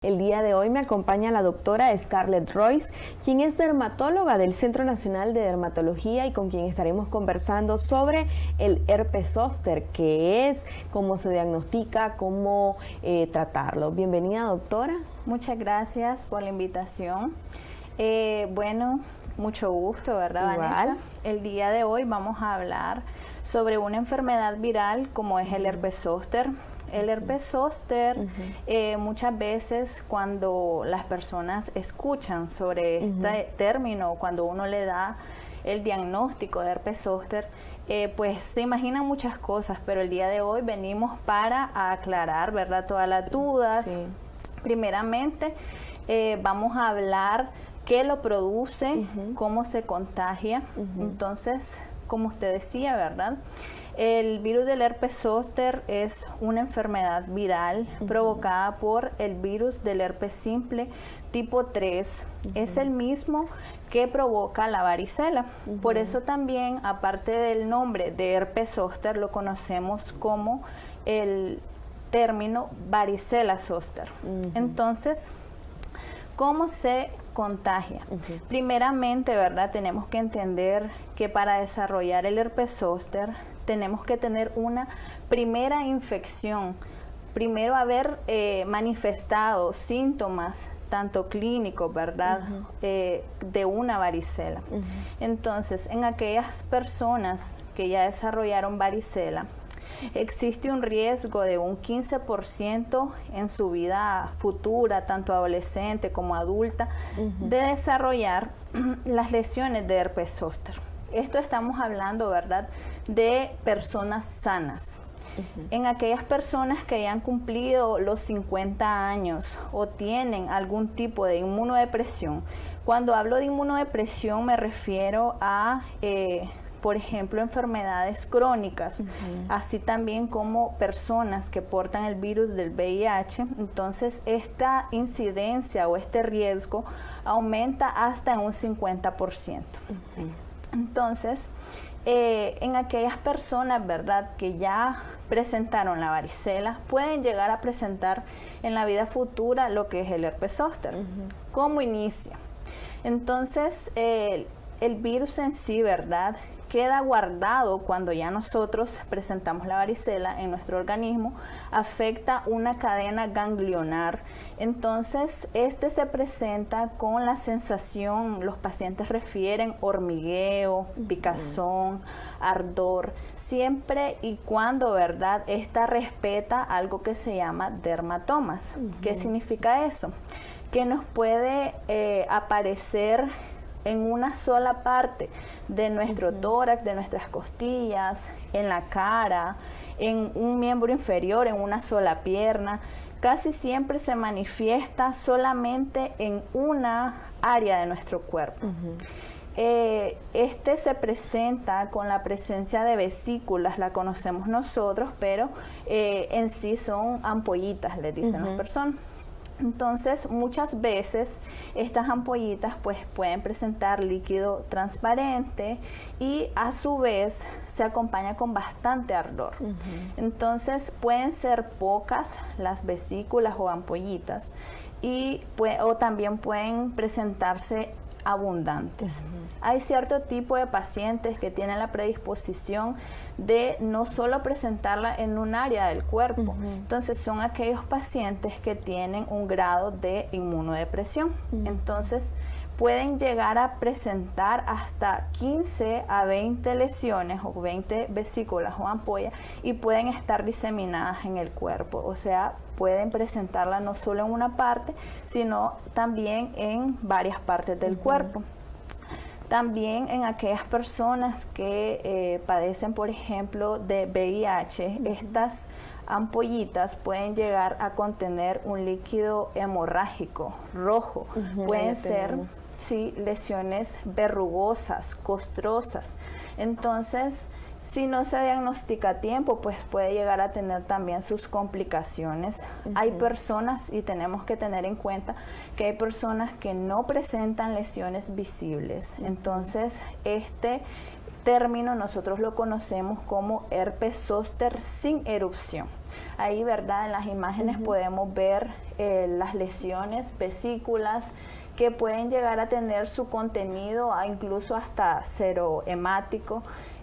El día de hoy me acompaña la doctora Scarlett Royce, quien es dermatóloga del Centro Nacional de Dermatología y con quien estaremos conversando sobre el herpes zóster, qué es, cómo se diagnostica, cómo tratarlo. Bienvenida, doctora. Muchas gracias por la invitación. Bueno, mucho gusto, ¿verdad, Igual. Vanessa? El día de hoy vamos a hablar sobre una enfermedad viral como es el herpes zóster. El herpes zóster, muchas veces cuando las personas escuchan sobre este término, cuando uno le da el diagnóstico de herpes zóster, pues se imaginan muchas cosas, pero el día de hoy venimos para aclarar, ¿verdad?, todas las dudas. Sí. Primeramente, vamos a hablar qué lo produce, cómo se contagia. Entonces, como usted decía, ¿verdad?, el virus del herpes zóster es una enfermedad viral provocada por el virus del herpes simple tipo 3. Es el mismo que provoca la varicela. Por eso también, aparte del nombre de herpes zóster, lo conocemos como el término varicela zóster. Entonces, ¿cómo se contagia? Primeramente, ¿verdad?, tenemos que entender que para desarrollar el herpes zóster tenemos que tener una primera infección, primero haber manifestado síntomas tanto clínicos, ¿verdad?, de una varicela. Entonces, en aquellas personas que ya desarrollaron varicela, existe un riesgo de un 15% en su vida futura, tanto adolescente como adulta, de desarrollar las lesiones de herpes zóster. Esto estamos hablando, ¿verdad?, de personas sanas. En aquellas personas que ya han cumplido los 50 años o tienen algún tipo de inmunodepresión, cuando hablo de inmunodepresión me refiero a por ejemplo, enfermedades crónicas, así también como personas que portan el virus del VIH. Entonces, esta incidencia o este riesgo aumenta hasta en un 50%. Entonces, en aquellas personas, ¿verdad?, que ya presentaron la varicela, pueden llegar a presentar en la vida futura lo que es el herpes zóster. ¿Cómo inicia? Entonces, el virus en sí, ¿verdad?, queda guardado cuando ya nosotros presentamos la varicela en nuestro organismo, afecta una cadena ganglionar. Entonces, este se presenta con la sensación, los pacientes refieren hormigueo, picazón, ardor, siempre y cuando, ¿verdad?, esta respeta algo que se llama dermatomas. ¿Qué significa eso? Que nos puede aparecer en una sola parte de nuestro tórax, de nuestras costillas, en la cara, en un miembro inferior, en una sola pierna. Casi siempre se manifiesta solamente en una área de nuestro cuerpo. Este se presenta con la presencia de vesículas, la conocemos nosotros, pero en sí son ampollitas, le dicen las personas. Entonces, muchas veces estas ampollitas pues pueden presentar líquido transparente y a su vez se acompaña con bastante ardor. Entonces, pueden ser pocas las vesículas o ampollitas y o también pueden presentarse abundantes. Hay cierto tipo de pacientes que tienen la predisposición de no solo presentarla en un área del cuerpo. Entonces, son aquellos pacientes que tienen un grado de inmunodepresión. Entonces, pueden llegar a presentar hasta 15 a 20 lesiones o 20 vesículas o ampollas y pueden estar diseminadas en el cuerpo. O sea, pueden presentarla no solo en una parte, sino también en varias partes del cuerpo. También en aquellas personas que padecen, por ejemplo, de VIH, estas ampollitas pueden llegar a contener un líquido hemorrágico rojo. Pueden ser lesiones verrugosas, costrosas. Entonces, si no se diagnostica a tiempo, pues puede llegar a tener también sus complicaciones. Hay personas, y tenemos que tener en cuenta, que hay personas que no presentan lesiones visibles. Entonces, este término nosotros lo conocemos como herpes zóster sin erupción. Ahí, ¿verdad? En las imágenes podemos ver las lesiones, vesículas, que pueden llegar a tener su contenido incluso hasta serohemático.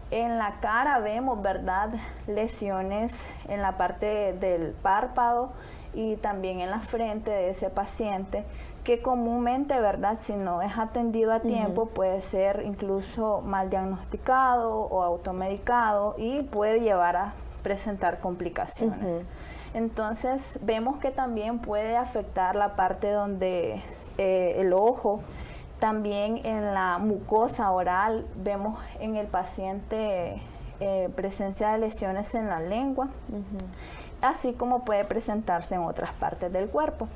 En la cara vemos, ¿verdad?, lesiones en la parte del párpado y también en la frente de ese paciente, que comúnmente, ¿verdad?, si no es atendido a tiempo, puede ser incluso mal diagnosticado o automedicado y puede llevar a presentar complicaciones. Entonces, vemos que también puede afectar la parte donde el ojo. También en la mucosa oral vemos en el paciente presencia de lesiones en la lengua, así como puede presentarse en otras partes del cuerpo.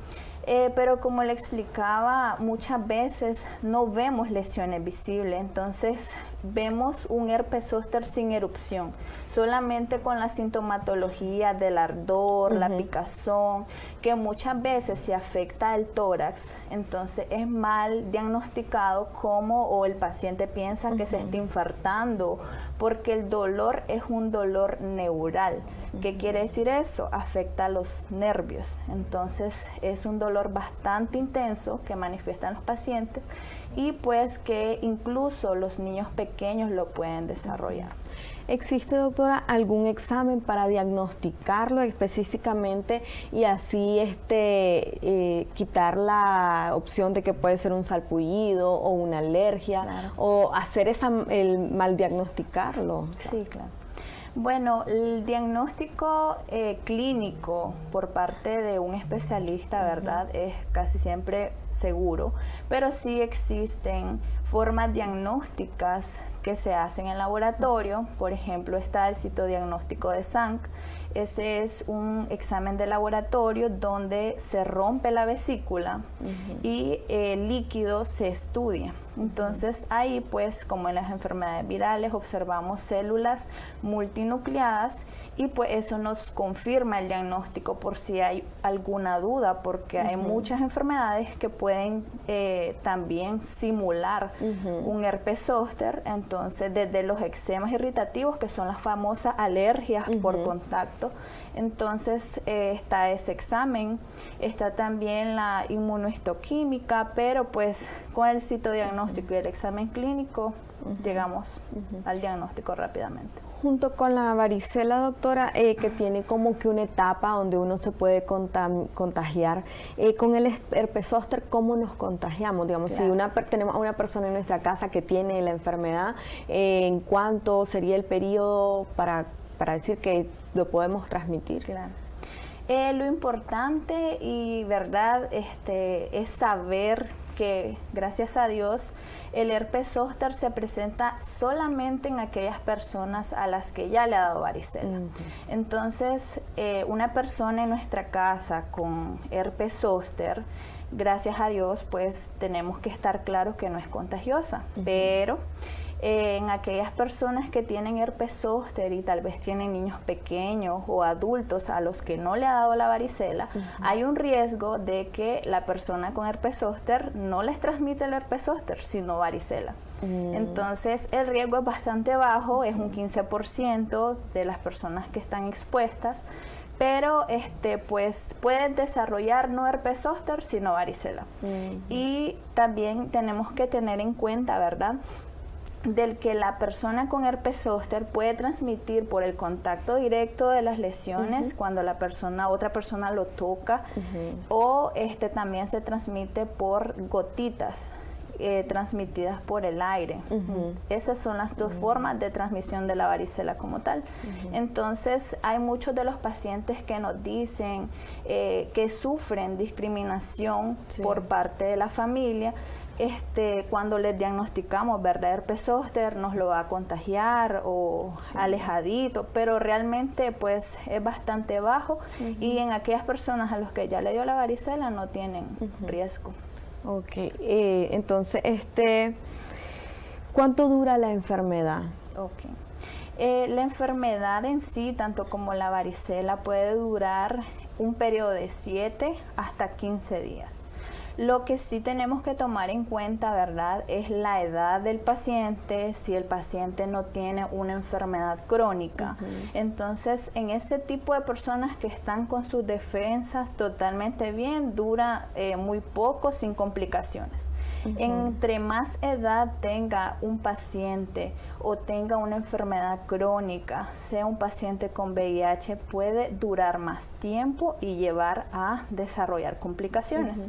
Pero como le explicaba, muchas veces no vemos lesiones visibles, entonces vemos un herpes zóster sin erupción, solamente con la sintomatología del ardor, la picazón, que muchas veces se afecta el tórax, entonces es mal diagnosticado o el paciente piensa que se está infartando, porque el dolor es un dolor neural. ¿Qué quiere decir eso? Afecta a los nervios, entonces es un dolor bastante intenso que manifiestan los pacientes y pues que incluso los niños pequeños lo pueden desarrollar. ¿Existe, doctora, algún examen para diagnosticarlo específicamente y así quitar la opción de que puede ser un salpullido o una alergia, o hacer el mal diagnosticarlo? Sí, claro. Bueno, el diagnóstico clínico por parte de un especialista, ¿verdad?, es casi siempre seguro, pero sí existen formas diagnósticas que se hacen en laboratorio. Por ejemplo, está el citodiagnóstico de Zank. Ese es un examen de laboratorio donde se rompe la vesícula y el líquido se estudia. Entonces ahí, pues, como en las enfermedades virales, observamos células multinucleadas y pues eso nos confirma el diagnóstico por si hay alguna duda, porque hay muchas enfermedades que pueden también simular un herpes zóster. Entonces, desde los eczemas irritativos, que son las famosas alergias por contacto, entonces está ese examen, está también la inmunohistoquímica, pero pues con el citodiagnóstico y el examen clínico llegamos al diagnóstico rápidamente. Junto con la varicela, doctora, que tiene como que una etapa donde uno se puede contagiar, con el herpes zóster, ¿cómo nos contagiamos? Digamos, si tenemos a una persona en nuestra casa que tiene la enfermedad, ¿en cuánto sería el periodo para decir que lo podemos transmitir? Claro. Lo importante y verdad es saber que, gracias a Dios, el herpes zóster se presenta solamente en aquellas personas a las que ya le ha dado varicela. Entonces, una persona en nuestra casa con herpes zóster, gracias a Dios, pues tenemos que estar claros que no es contagiosa, pero en aquellas personas que tienen herpes zóster y tal vez tienen niños pequeños o adultos a los que no le ha dado la varicela, hay un riesgo de que la persona con herpes zóster no les transmite el herpes zóster, sino varicela. Entonces, el riesgo es bastante bajo, es un 15% de las personas que están expuestas, pero pues pueden desarrollar no herpes zóster, sino varicela. Y también tenemos que tener en cuenta, ¿verdad?, del que la persona con herpes zóster puede transmitir por el contacto directo de las lesiones cuando otra persona lo toca, o también se transmite por gotitas transmitidas por el aire. Esas son las dos formas de transmisión de la varicela como tal. Entonces, hay muchos de los pacientes que nos dicen que sufren discriminación por parte de la familia. Cuando les diagnosticamos, ¿verdad?, herpes zóster, nos lo va a contagiar o alejadito, pero realmente pues es bastante bajo y en aquellas personas a los que ya le dio la varicela no tienen riesgo. Ok, entonces, ¿cuánto dura la enfermedad? Ok. La enfermedad en sí, tanto como la varicela, puede durar un periodo de 7 hasta 15 días. Lo que sí tenemos que tomar en cuenta, ¿verdad?, es la edad del paciente, si el paciente no tiene una enfermedad crónica. Entonces, en ese tipo de personas que están con sus defensas totalmente bien, dura muy poco sin complicaciones. Entre más edad tenga un paciente o tenga una enfermedad crónica, sea un paciente con VIH, puede durar más tiempo y llevar a desarrollar complicaciones.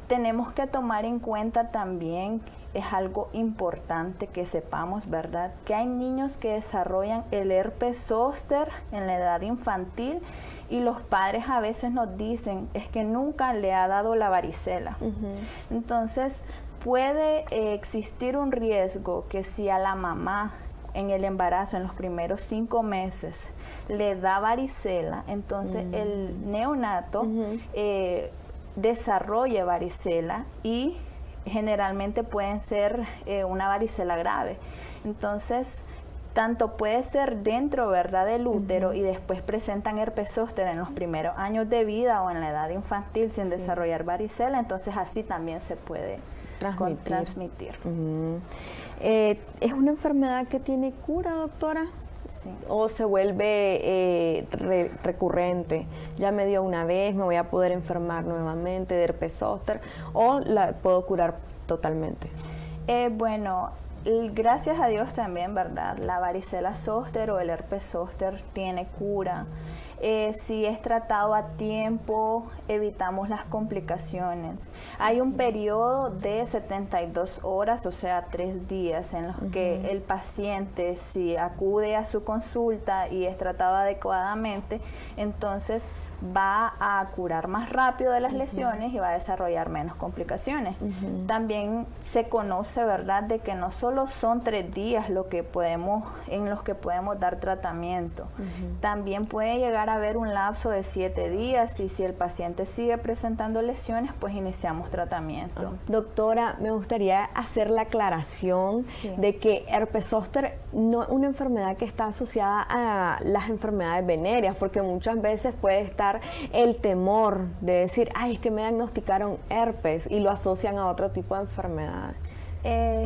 Tenemos que tomar en cuenta también, es algo importante que sepamos, ¿verdad?, que hay niños que desarrollan el herpes zóster en la edad infantil y los padres a veces nos dicen, es que nunca le ha dado la varicela. Entonces, puede existir un riesgo que si a la mamá en el embarazo, en los primeros 5 meses, le da varicela, entonces el neonato desarrolle varicela y generalmente pueden ser una varicela grave. Entonces, tanto puede ser dentro, ¿verdad?, del útero y después presentan herpes zóster en los primeros años de vida o en la edad infantil sin desarrollar varicela, entonces así también se puede transmitir. ¿Es una enfermedad que tiene cura, doctora? Sí. ¿O se vuelve recurrente? Ya me dio una vez, me voy a poder enfermar nuevamente de herpes zóster, ¿o la puedo curar totalmente? Bueno, gracias a Dios también, ¿verdad?, la varicela zóster o el herpes zóster tiene cura. Si es tratado a tiempo, evitamos las complicaciones. Hay un periodo de 72 horas, o sea, 3 días, en los que el paciente, si acude a su consulta y es tratado adecuadamente, entonces va a curar más rápido de las lesiones y va a desarrollar menos complicaciones. También se conoce, ¿verdad?, de que no solo son 3 días en los que podemos dar tratamiento. También puede llegar a haber un lapso de 7 días y si el paciente sigue presentando lesiones, pues iniciamos tratamiento. Doctora, me gustaría hacer la aclaración de que herpes zóster no es una enfermedad que está asociada a las enfermedades venéreas, porque muchas veces puede estar el temor de decir, ay, es que me diagnosticaron herpes y lo asocian a otro tipo de enfermedad.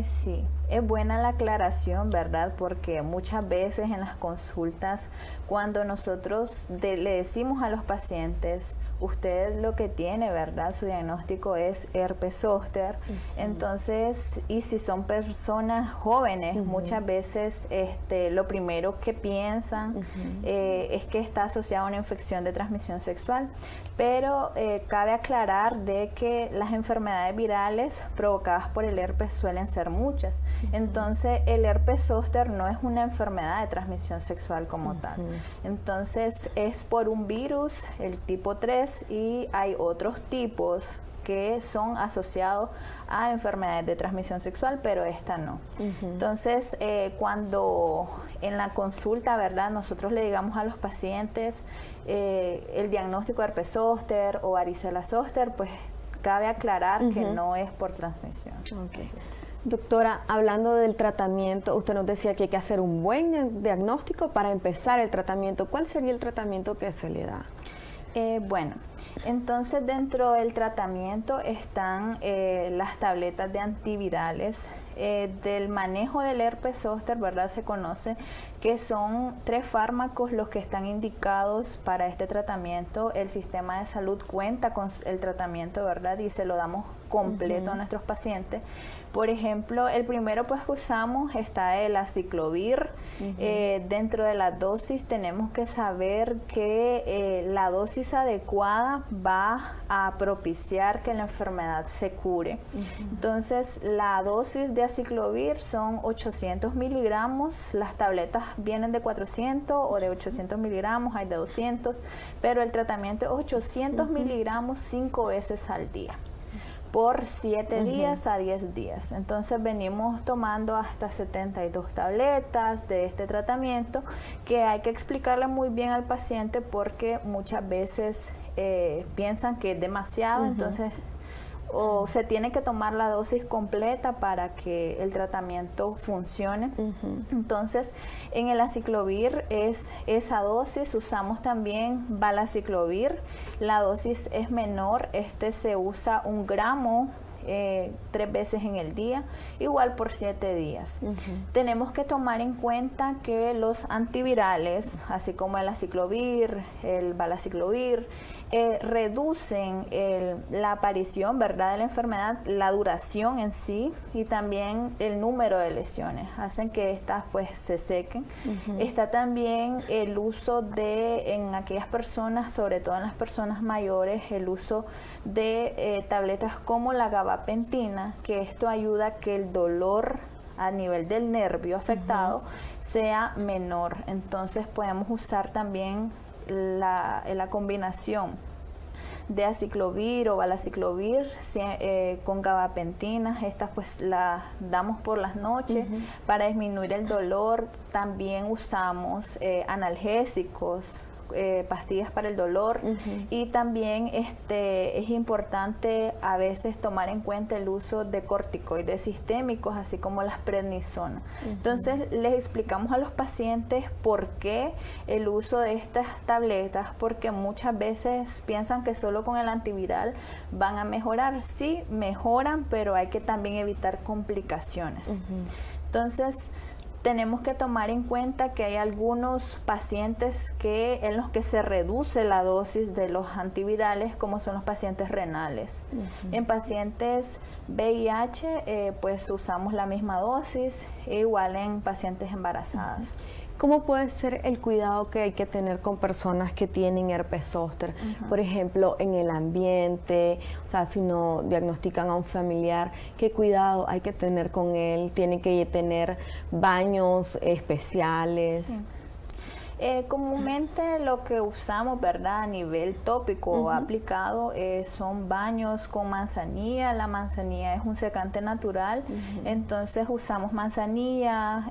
Sí, es buena la aclaración, ¿verdad? Porque muchas veces en las consultas, cuando nosotros le decimos a los pacientes, usted lo que tiene, ¿verdad?, su diagnóstico es herpes zóster. Entonces, y si son personas jóvenes, muchas veces lo primero que piensan es que está asociado a una infección de transmisión sexual. Pero cabe aclarar de que las enfermedades virales provocadas por el herpes suelen ser muchas. Entonces, el herpes zóster no es una enfermedad de transmisión sexual como tal. Entonces, es por un virus, el tipo 3, y hay otros tipos que son asociados a enfermedades de transmisión sexual, pero esta no. Entonces, cuando en la consulta, ¿verdad?, nosotros le digamos a los pacientes el diagnóstico de herpes zóster o varicela zóster, pues cabe aclarar que no es por transmisión. Sí. Doctora, hablando del tratamiento, usted nos decía que hay que hacer un buen diagnóstico para empezar el tratamiento. ¿Cuál sería el tratamiento que se le da? Bueno, entonces dentro del tratamiento están las tabletas de antivirales. Del manejo del herpes zóster, ¿verdad?, se conoce que son 3 fármacos los que están indicados para este tratamiento. El sistema de salud cuenta con el tratamiento, ¿verdad?, y se lo damos completo a nuestros pacientes. Por ejemplo, el primero pues que usamos está el aciclovir. Dentro de la dosis tenemos que saber que la dosis adecuada va a propiciar que la enfermedad se cure. Entonces, la dosis de aciclovir son 800 miligramos. Las tabletas vienen de 400 o de 800 miligramos, hay de 200, pero el tratamiento es 800 miligramos 5 veces al día, por 7 días a 10 días. Entonces venimos tomando hasta 72 tabletas de este tratamiento, que hay que explicarle muy bien al paciente porque muchas veces piensan que es demasiado. Entonces o se tiene que tomar la dosis completa para que el tratamiento funcione. Entonces, en el aciclovir es esa dosis. Usamos también valaciclovir. La dosis es menor. Se usa 1 gramo 3 veces en el día, igual por 7 días. Tenemos que tomar en cuenta que los antivirales, así como el aciclovir, el valaciclovir, reducen la aparición, ¿verdad?, de la enfermedad, la duración en sí y también el número de lesiones, hacen que estas pues se sequen. Está también el uso en aquellas personas, sobre todo en las personas mayores, el uso de tabletas como la gabapentina, que esto ayuda a que el dolor a nivel del nervio afectado sea menor. Entonces podemos usar también la combinación de aciclovir o valaciclovir con gabapentina. Estas pues las damos por las noches para disminuir el dolor. También usamos analgésicos, pastillas para el dolor, y también es importante a veces tomar en cuenta el uso de corticoides sistémicos, así como las prednisona. Entonces les explicamos a los pacientes por qué el uso de estas tabletas, porque muchas veces piensan que solo con el antiviral van a mejorar. Sí, mejoran, pero hay que también evitar complicaciones. Entonces, tenemos que tomar en cuenta que hay algunos pacientes en los que se reduce la dosis de los antivirales, como son los pacientes renales. En pacientes VIH, pues usamos la misma dosis, e igual en pacientes embarazadas. ¿Cómo puede ser el cuidado que hay que tener con personas que tienen herpes zóster? Por ejemplo, en el ambiente, o sea, si no diagnostican a un familiar, ¿qué cuidado hay que tener con él? ¿Tienen que tener baños especiales? Sí. Comúnmente lo que usamos, ¿verdad?, a nivel tópico o aplicado son baños con manzanilla. La manzanilla es un secante natural, entonces usamos manzanilla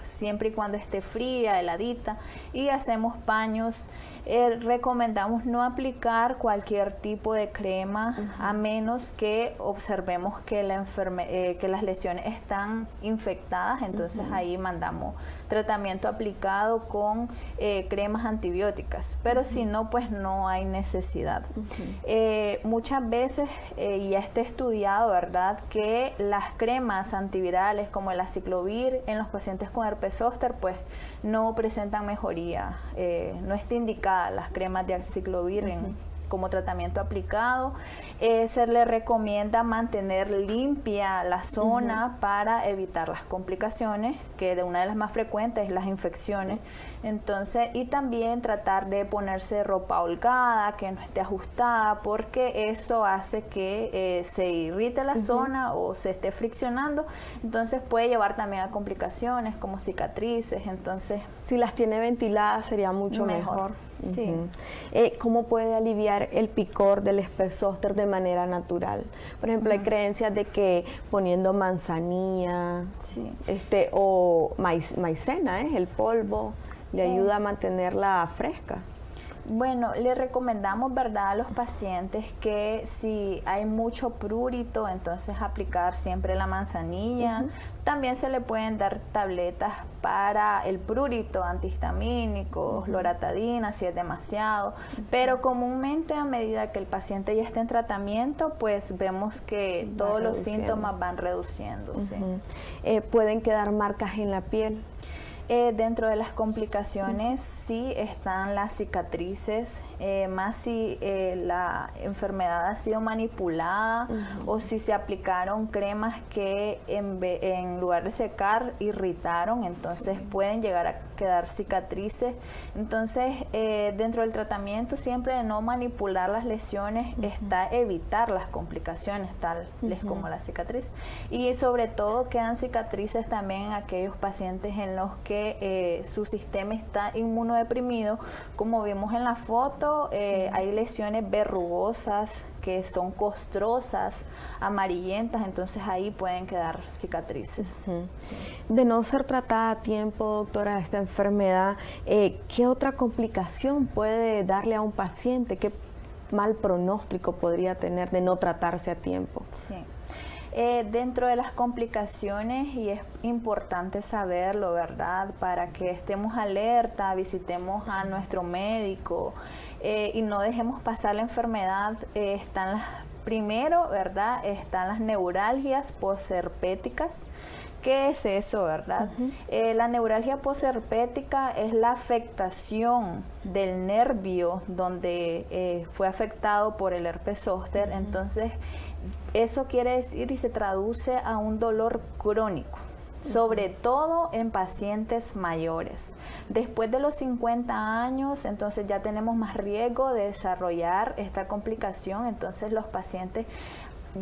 siempre y cuando esté fría, heladita, y hacemos baños. Recomendamos no aplicar cualquier tipo de crema a menos que observemos que las lesiones están infectadas. Entonces ahí mandamos tratamiento aplicado con cremas antibióticas, pero si no, pues no hay necesidad. Muchas veces ya está estudiado, ¿verdad?, que las cremas antivirales como el aciclovir en los pacientes con herpes zóster pues no presentan mejoría. No está indicada las cremas de aciclovir como tratamiento aplicado. Se le recomienda mantener limpia la zona para evitar las complicaciones, que de una de las más frecuentes es las infecciones. Entonces, y también tratar de ponerse ropa holgada, que no esté ajustada, porque eso hace que se irrite la zona o se esté friccionando. Entonces puede llevar también a complicaciones como cicatrices. Entonces, si las tiene ventiladas sería mucho mejor. Sí. ¿Cómo puede aliviar el picor del herpes zóster de manera natural? Por ejemplo, hay creencias de que poniendo manzanilla o maicena, el polvo, le ayuda a mantenerla fresca. Bueno, le recomendamos, ¿verdad?, a los pacientes que si hay mucho prurito, entonces aplicar siempre la manzanilla. También se le pueden dar tabletas para el prurito, antihistamínicos, loratadina si es demasiado, pero comúnmente a medida que el paciente ya esté en tratamiento, pues vemos que todos los síntomas van reduciéndose. ¿Pueden quedar marcas en la piel? Dentro de las complicaciones sí están las cicatrices, más si la enfermedad ha sido manipulada o si se aplicaron cremas que en lugar de secar irritaron, entonces pueden llegar a quedar cicatrices. Entonces dentro del tratamiento siempre de no manipular las lesiones está evitar las complicaciones tales como la cicatriz, y sobre todo quedan cicatrices también en aquellos pacientes en los que su sistema está inmunodeprimido. Como vimos en la foto, hay lesiones verrugosas que son costrosas, amarillentas, entonces ahí pueden quedar cicatrices. De no ser tratada a tiempo, doctora, esta enfermedad, ¿qué otra complicación puede darle a un paciente? ¿Qué mal pronóstico podría tener de no tratarse a tiempo? Sí. Dentro de las complicaciones, y es importante saberlo, ¿verdad? Para que estemos alerta, visitemos a nuestro médico y no dejemos pasar la enfermedad, primero, ¿verdad? Están las neuralgias posherpéticas. ¿Qué es eso, verdad? La neuralgia posherpética es la afectación del nervio donde fue afectado por el herpes zóster. Entonces, eso quiere decir y se traduce a un dolor crónico, sobre todo en pacientes mayores. Después de los 50 años, entonces ya tenemos más riesgo de desarrollar esta complicación. Entonces, los pacientes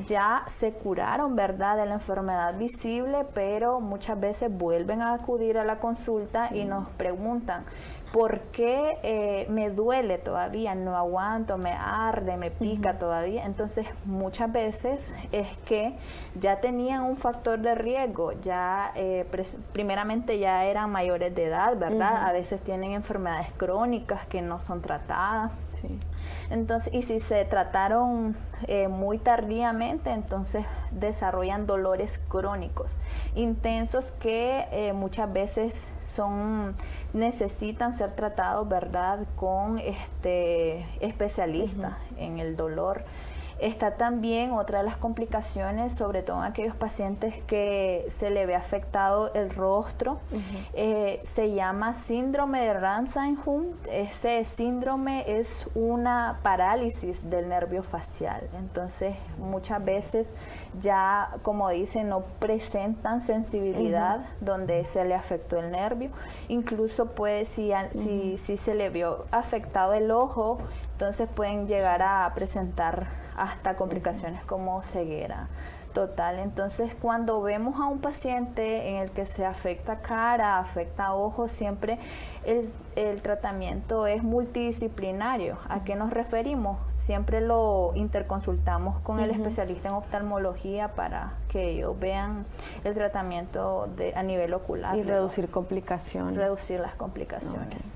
ya se curaron, ¿verdad?, de la enfermedad visible, pero muchas veces vuelven a acudir a la consulta y nos preguntan, ¿por qué me duele todavía? No aguanto, me arde, me pica todavía. Entonces, muchas veces es que ya tenían un factor de riesgo, ya primeramente ya eran mayores de edad, ¿verdad? A veces tienen enfermedades crónicas que no son tratadas. Sí. Entonces, y si se trataron muy tardíamente, entonces desarrollan dolores crónicos intensos que muchas veces necesitan ser tratados, ¿verdad?, con especialistas en el dolor. Está también otra de las complicaciones, sobre todo en aquellos pacientes que se le ve afectado el rostro. Se llama síndrome de Ramsay-Hunt. Ese síndrome es una parálisis del nervio facial. Entonces, muchas veces ya, como dicen, no presentan sensibilidad donde se le afectó el nervio. Incluso puede, si se le vio afectado el ojo, entonces pueden llegar a presentar hasta complicaciones como ceguera total. Entonces, cuando vemos a un paciente en el que se afecta cara, afecta ojos, siempre el tratamiento es multidisciplinario. ¿A qué nos referimos? Siempre lo interconsultamos con el especialista en oftalmología para que ellos vean el tratamiento a nivel ocular. Y reducir complicaciones. Reducir las complicaciones.